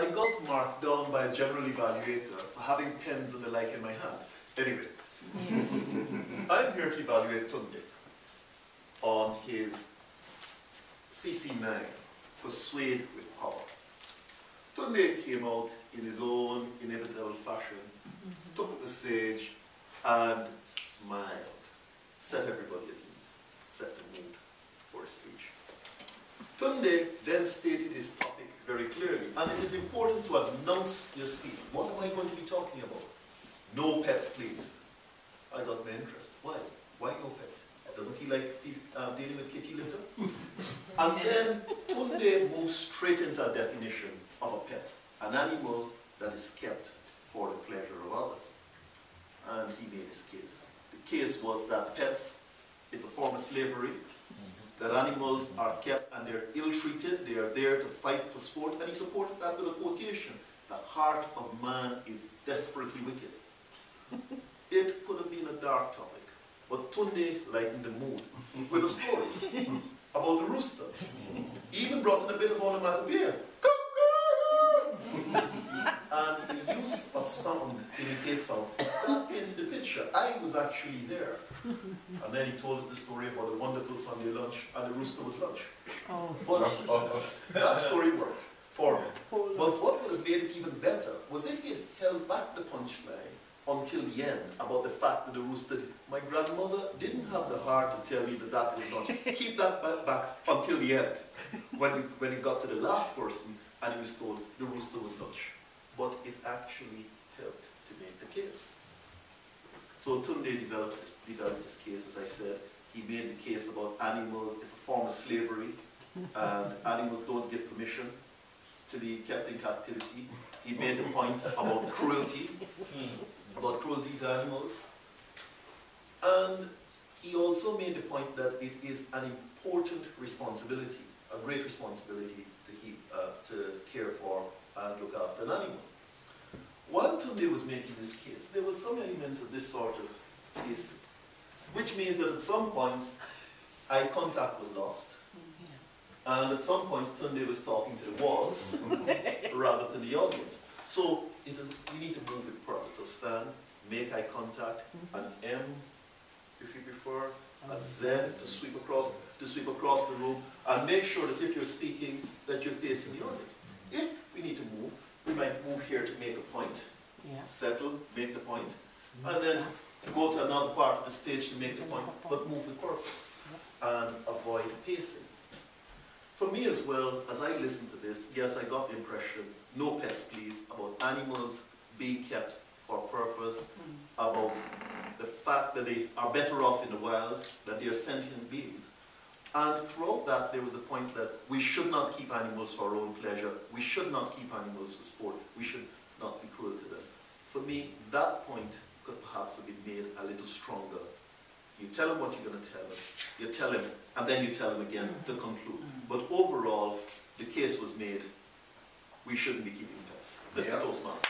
I got marked down by a general evaluator for having pens and the like in my hand. Anyway, yes. I'm here to evaluate Tunde on his CC9, Persuade with Power. Tunde came out in his own inevitable fashion, took the stage and smiled, set everybody at ease, set the mood for a speech. Tunde then stated his topic very clearly, and it is important to announce your speech. What am I going to be talking about? No pets, please. I got my interest. Why? Why no pets? Doesn't he like dealing with kitty litter? And then Tunde moves straight into a definition of a pet, an animal that is kept for the pleasure of others. And he made his case. The case was that pets, it's a form of slavery, that animals are kept and they're ill-treated, they are there to fight for sport, and he supported that with a quotation: the heart of man is desperately wicked. It could have been a dark topic, but Tunde lightened the mood with a story about the rooster. He even brought in a bit of onomatopoeia. And the use of sound to imitate sound, that painted the picture. I was actually there. And then he told us the story about a wonderful Sunday lunch, and the rooster was lunch. Oh. But that story worked for me. But what would have made it even better was if he had held back the punchline until the end about the fact that the rooster, my grandmother didn't have the heart to tell me that that was lunch. Keep that back until the end. When he got to the last person and he was told the rooster was lunch. But it actually helped to make the case. So Tunde developed his case, as I said. He made the case about animals, it's a form of slavery, and animals don't give permission to be kept in captivity. He made the point about cruelty to animals. And he also made the point that it is an important responsibility, a great responsibility to care for and look after an animal. While Tunde was making this case, there was some element of this sort of case, which means that at some points, eye contact was lost. And at some points, Tunde was talking to the walls rather than the audience. So we need to move with purpose. So stand, make eye contact, an M, if you prefer, a Z to sweep across the room, and make sure that if you're speaking, that you're facing the audience. If we need to move, we might move here to make a point, settle, make the point, and then go to another part of the stage to make the point, but move with purpose and avoid pacing. For me as well, as I listened to this, yes, I got the impression, no pets please, about animals being kept for purpose, about the fact that they are better off in the wild, that they are sentient beings. And throughout that, there was a point that we should not keep animals for our own pleasure. We should not keep animals for sport. We should not be cruel to them. For me, that point could perhaps have been made a little stronger. You tell him what you're going to tell him. You tell him, and then you tell him again to conclude. But overall, the case was made, we shouldn't be keeping pets. Mr. Toastmaster.